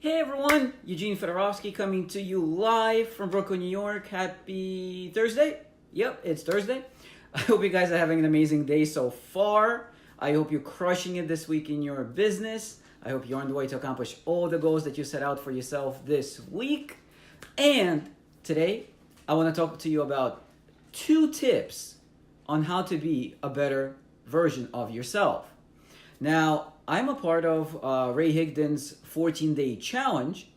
Hey everyone, Eugene Fedorovsky coming to you live from Brooklyn, New York. Happy Thursday. Yep, it's Thursday. I hope you guys are having an amazing day so far. I hope you're crushing it this week in your business. I hope you're on the way to accomplish all the goals that you set out for yourself this week. And today, I want to talk to you about 2 tips on how to be a better version of yourself. Now, I'm a part of Ray Higdon's 14-day challenge,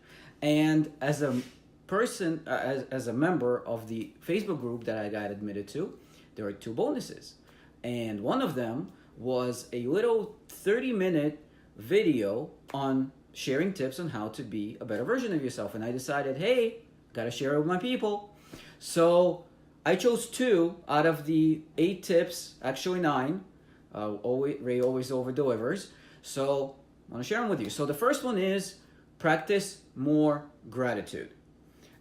and as a person, as a member of the Facebook group that I got admitted to, there are 2 bonuses. And one of them was a little 30-minute video on sharing tips on how to be a better version of yourself. And I decided, hey, gotta share it with my people. So I chose 2 out of the 8 tips, actually 9. Ray always over delivers. So I want to share them with you. So the first one is practice more gratitude.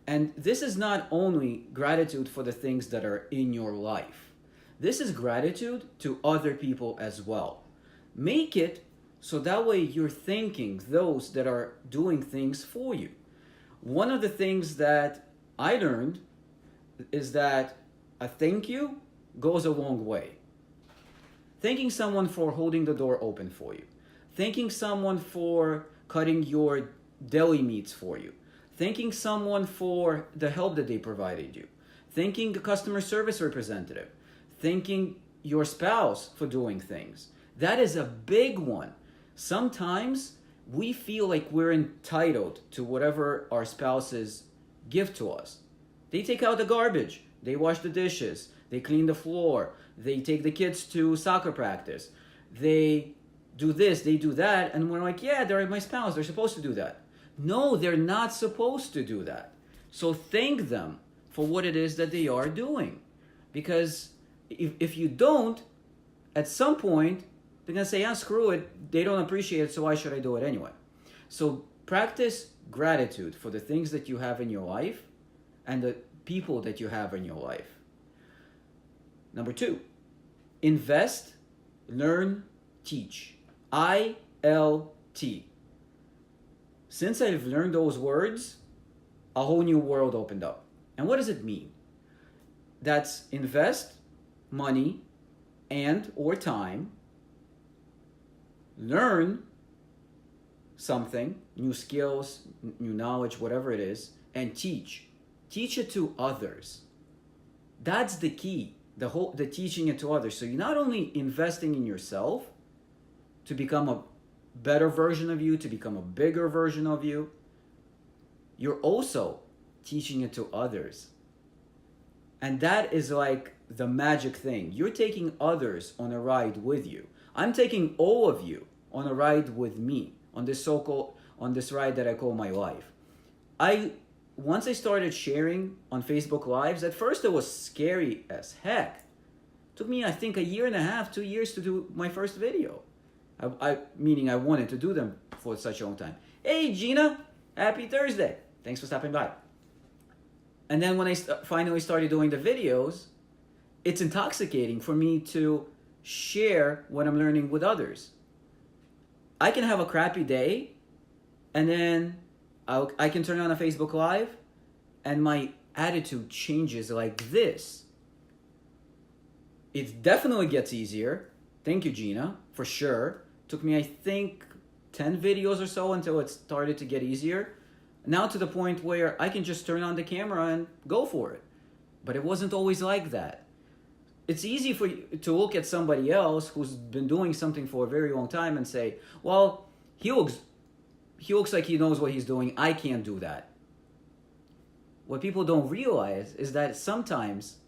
And this is not only gratitude for the things that are in your life. This is gratitude to other people as well. Make it so that way you're thanking those that are doing things for you. One of the things that I learned is that a thank you goes a long way. Thanking someone for holding the door open for you. Thanking someone for cutting your deli meats for you. Thanking someone for the help that they provided you. Thanking a customer service representative. Thanking your spouse for doing things. That is a big one. Sometimes we feel like we're entitled to whatever our spouses give to us. They take out the garbage. They wash the dishes. They clean the floor. They take the kids to soccer practice. They do this, they do that, and we're like, yeah, they're my spouse, they're supposed to do that. No, they're not supposed to do that. So thank them for what it is that they are doing. Because if you don't, at some point, they're going to say, yeah, screw it, they don't appreciate it, so why should I do it anyway? So practice gratitude for the things that you have in your life and the people that you have in your life. Number 2, invest, learn, teach. ILT. Since I've learned those words, a whole new world opened up. And what does it mean? That's invest money and or time, learn something, new skills, new knowledge, whatever it is, and teach. Teach it to others. That's the key, the teaching it to others. So you're not only investing in yourself, to become a better version of you, to become a bigger version of you, you're also teaching it to others. And that is like the magic thing. You're taking others on a ride with you. I'm taking all of you on a ride with me, on this ride that I call my life. Once I started sharing on Facebook Lives, at first it was scary as heck. It took me, I think, 1.5 years, 2 years to do my first video. Meaning I wanted to do them for such a long time. Hey Gina, happy Thursday. Thanks for stopping by. And then when I finally started doing the videos, it's intoxicating for me to share what I'm learning with others. I can have a crappy day, and then I can turn on a Facebook Live, and my attitude changes like this. It definitely gets easier. Thank you, Gina, for sure. Took me, I think, 10 videos or so until it started to get easier. Now to the point where I can just turn on the camera and go for it. But it wasn't always like that. It's easy for you to look at somebody else who's been doing something for a very long time and say, well, he looks like he knows what he's doing. I can't do that. What people don't realize is that sometimes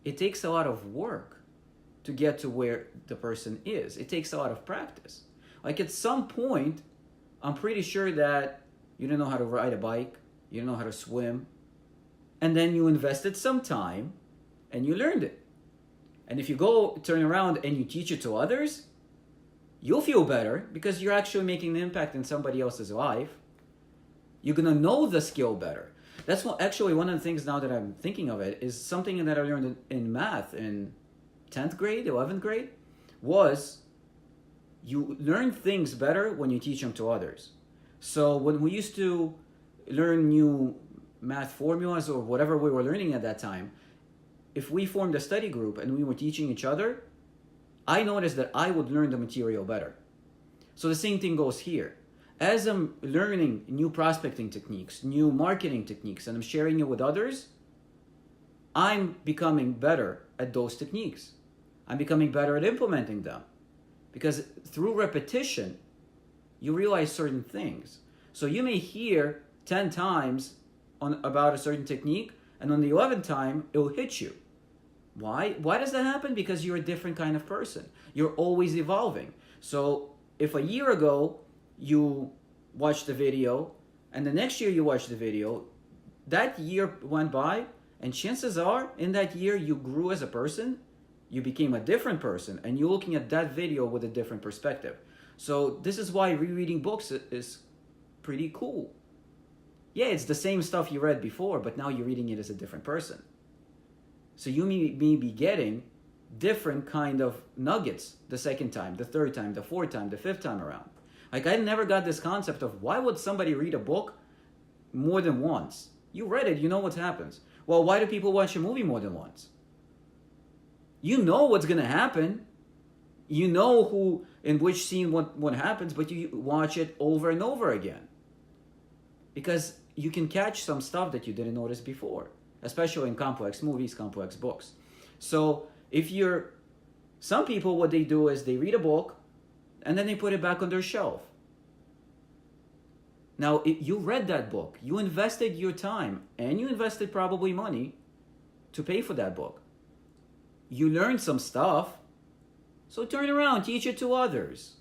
it takes a lot of work to get to where the person is. It takes a lot of practice. Like at some point, I'm pretty sure that you don't know how to ride a bike, you don't know how to swim, and then you invested some time and you learned it. And if you go turn around and you teach it to others, you'll feel better because you're actually making an impact in somebody else's life. You're gonna know the skill better. That's actually one of the things now that I'm thinking of it is something that I learned in math in 10th grade, 11th grade, was you learn things better when you teach them to others. So when we used to learn new math formulas or whatever we were learning at that time, if we formed a study group and we were teaching each other, I noticed that I would learn the material better. So the same thing goes here. As I'm learning new prospecting techniques, new marketing techniques, and I'm sharing it with others, I'm becoming better at those techniques. I'm becoming better at implementing them. Because through repetition, you realize certain things. So you may hear 10 times about a certain technique, and on the 11th time, it will hit you. Why? Why does that happen? Because you're a different kind of person. You're always evolving. So if a year ago you watched the video, and the next year you watched the video, that year went by, and chances are, in that year, you grew as a person, you became a different person, and you're looking at that video with a different perspective. So this is why rereading books is pretty cool. Yeah, it's the same stuff you read before, but now you're reading it as a different person. So you may be getting different kind of nuggets the second time, the third time, the fourth time, the fifth time around. Like, I never got this concept of why would somebody read a book more than once? You read it, you know what happens. Well, why do people watch a movie more than once? You know what's going to happen. You know who, in which scene, what happens, but you watch it over and over again. Because you can catch some stuff that you didn't notice before, especially in complex movies, complex books. So some people, what they do is they read a book and then they put it back on their shelf. Now, you read that book, you invested your time, and you invested probably money to pay for that book. You learned some stuff, so turn around, teach it to others.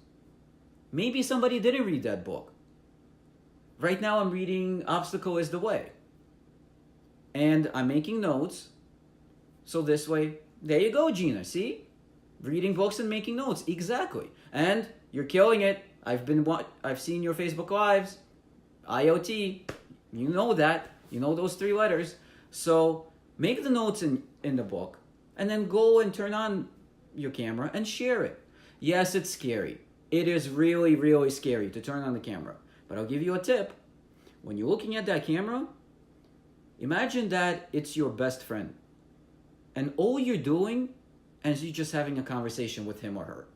Maybe somebody didn't read that book. Right now I'm reading Obstacle is the Way. And I'm making notes, so this way, there you go, Gina, see? Reading books and making notes, exactly. And you're killing it. I've seen your Facebook Lives, IoT, you know that. You know those 3 letters. So make the notes in the book, and then go and turn on your camera and share it. Yes, it's scary. It is really, really scary to turn on the camera. But I'll give you a tip. When you're looking at that camera, imagine that it's your best friend. And all you're doing is you're just having a conversation with him or her.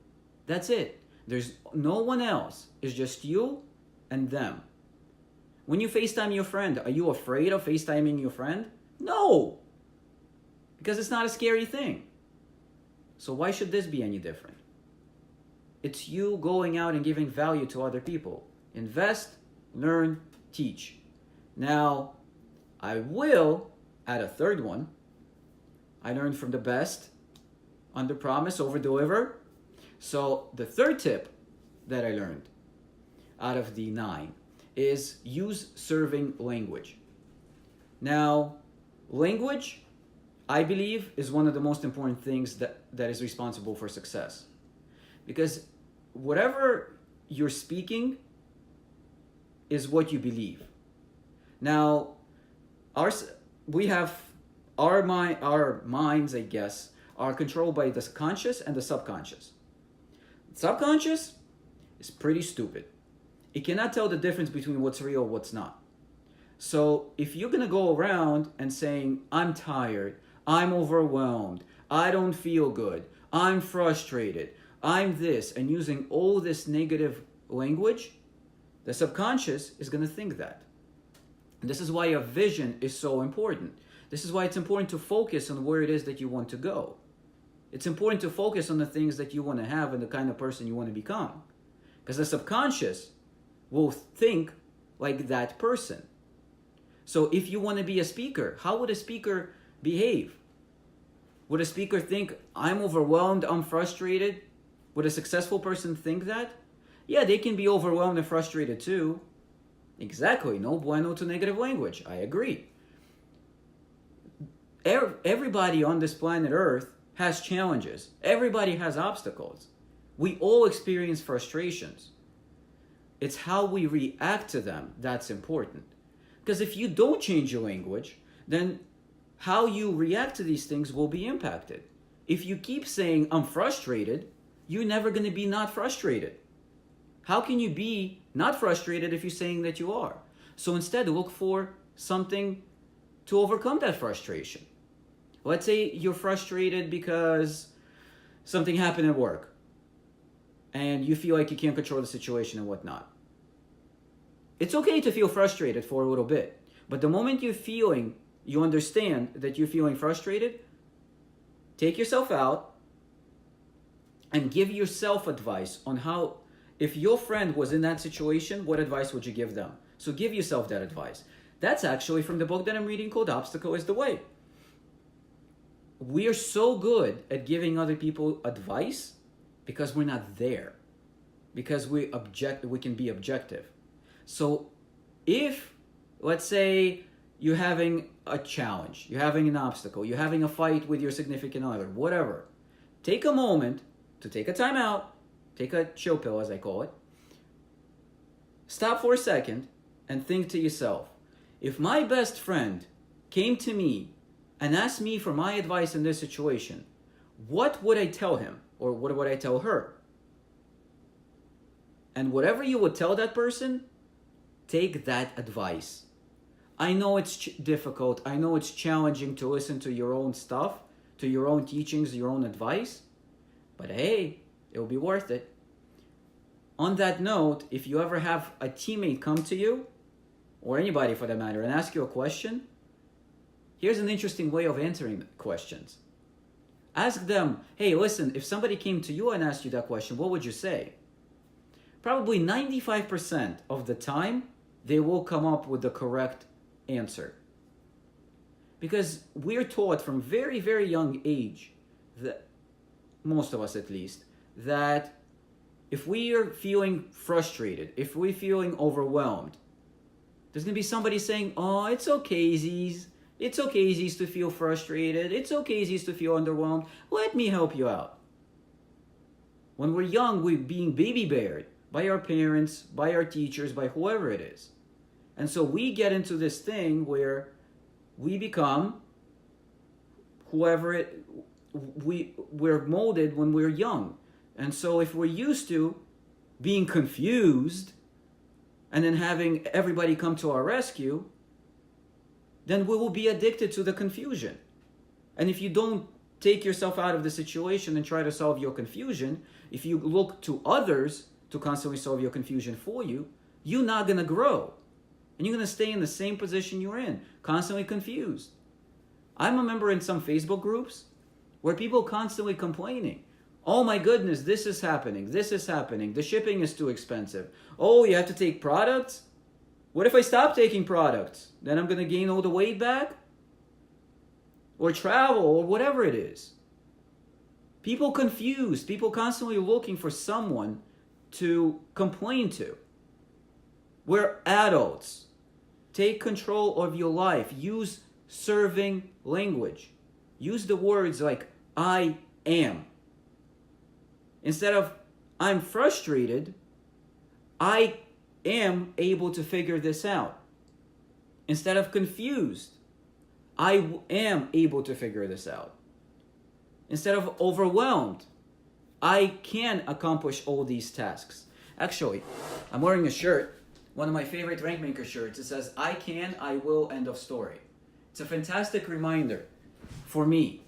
That's it. There's no one else. It's just you and them. When you FaceTime your friend, are you afraid of FaceTiming your friend? No! Because it's not a scary thing. So why should this be any different? It's you going out and giving value to other people. Invest, learn, teach. Now, I will add a third one. I learned from the best. Under promise, over deliver. So the third tip that I learned out of the 9 is use serving language. Now, language, I believe, is one of the most important things that is responsible for success. Because whatever you're speaking is what you believe. Now, our minds, I guess, are controlled by the conscious and the subconscious. Subconscious is pretty stupid. It cannot tell the difference between what's real and what's not. So if you're going to go around and saying, I'm tired, I'm overwhelmed, I don't feel good, I'm frustrated, I'm this, and using all this negative language, the subconscious is going to think that. And this is why a vision is so important. This is why it's important to focus on where it is that you want to go. It's important to focus on the things that you want to have and the kind of person you want to become. Because the subconscious will think like that person. So if you want to be a speaker, how would a speaker behave? Would a speaker think, I'm overwhelmed, I'm frustrated? Would a successful person think that? Yeah, they can be overwhelmed and frustrated too. Exactly, no bueno to negative language. I agree. Everybody on this planet Earth has challenges. Everybody has obstacles. We all experience frustrations. It's how we react to them that's important. Because if you don't change your language, then how you react to these things will be impacted. If you keep saying, I'm frustrated, you're never going to be not frustrated. How can you be not frustrated if you're saying that you are. So instead, look for something to overcome that frustration. Let's say you're frustrated because something happened at work and you feel like you can't control the situation and whatnot. It's okay to feel frustrated for a little bit, but the moment you understand that you're feeling frustrated, take yourself out and give yourself advice on how, if your friend was in that situation, what advice would you give them? So give yourself that advice. That's actually from the book that I'm reading called Obstacle is the Way. We are so good at giving other people advice because we're not there. Because we can be objective. So if, let's say, you're having a challenge, you're having an obstacle, you're having a fight with your significant other, whatever, take a moment to take a time out, take a chill pill as I call it, stop for a second and think to yourself, if my best friend came to me and asked me for my advice in this situation, what would I tell him or what would I tell her? And whatever you would tell that person, take that advice. I know it's difficult. I know it's challenging to listen to your own stuff, to your own teachings, your own advice. But hey, it'll be worth it. On that note, if you ever have a teammate come to you, or anybody for that matter, and ask you a question, here's an interesting way of answering questions. Ask them, hey, listen, if somebody came to you and asked you that question, what would you say? Probably 95% of the time, they will come up with the correct answer. Because we're taught from very, very young age, that most of us at least, that if we are feeling frustrated, if we're feeling overwhelmed, there's going to be somebody saying, oh, it's okay, Z's. It's okay, Z's, to feel frustrated. It's okay, Z's, to feel underwhelmed. Let me help you out. When we're young, we're being baby-beared by our parents, by our teachers, by whoever it is. And so we get into this thing where we become we're molded when we're young. And so if we're used to being confused and then having everybody come to our rescue, then we will be addicted to the confusion. And if you don't take yourself out of the situation and try to solve your confusion, if you look to others to constantly solve your confusion for you, you're not going to grow. And you're going to stay in the same position you're in, constantly confused. I'm a member in some Facebook groups where people constantly complaining. Oh my goodness, this is happening, the shipping is too expensive. Oh, you have to take products? What if I stop taking products? Then I'm going to gain all the weight back? Or travel, or whatever it is. People confused, people constantly looking for someone to complain to. We're adults. Take control of your life. Use serving language. Use the words like, I am. Instead of, I'm frustrated, I am able to figure this out. Instead of confused, I am able to figure this out. Instead of overwhelmed, I can accomplish all these tasks. Actually, I'm wearing a shirt, one of my favorite Rankmaker shirts. It says, I can, I will, end of story. It's a fantastic reminder for me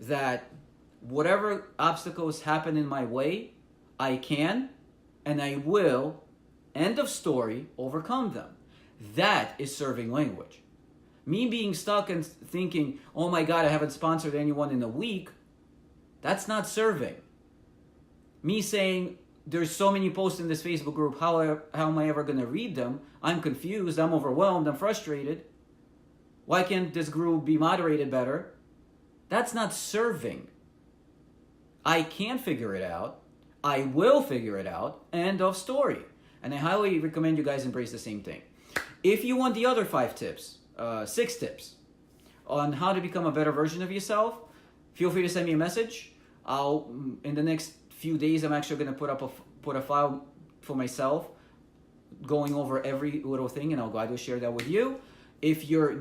that whatever obstacles happen in my way, I can and I will, end of story, overcome them. That is serving language. Me being stuck and thinking, oh my God, I haven't sponsored anyone in a week, that's not serving. Me saying, there's so many posts in this Facebook group, how am I ever going to read them? I'm confused, I'm overwhelmed, I'm frustrated. Why can't this group be moderated better? That's not serving. I can figure it out. I will figure it out. End of story. And I highly recommend you guys embrace the same thing. If you want the other 6 tips on how to become a better version of yourself, feel free to send me a message. In the next few days, I'm actually going to put a file for myself going over every little thing, and I'll gladly share that with you. If you're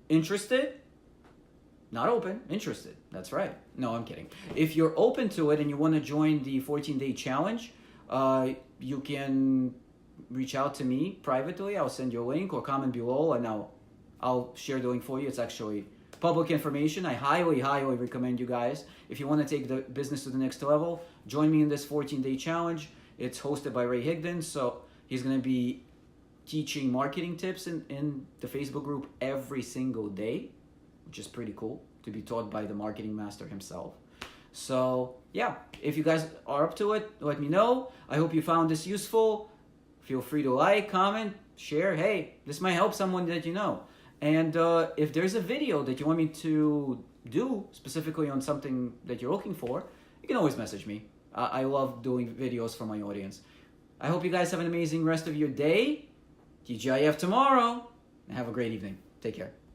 interested, not open, interested. That's right. No, I'm kidding. If you're open to it and you want to join the 14-day challenge, you can reach out to me privately. I'll send you a link or comment below, and I'll share the link for you. It's actually public information. I highly, highly recommend you guys, if you want to take the business to the next level, join me in this 14-day challenge. It's hosted by Ray Higdon, so he's going to be teaching marketing tips in the Facebook group every single day, which is pretty cool to be taught by the marketing master himself. So yeah, if you guys are up to it, let me know. I hope you found this useful. Feel free to like, comment, share. Hey, this might help someone that you know. And if there's a video that you want me to do specifically on something that you're looking for, you can always message me. I love doing videos for my audience. I hope you guys have an amazing rest of your day. TGIF tomorrow. And have a great evening. Take care.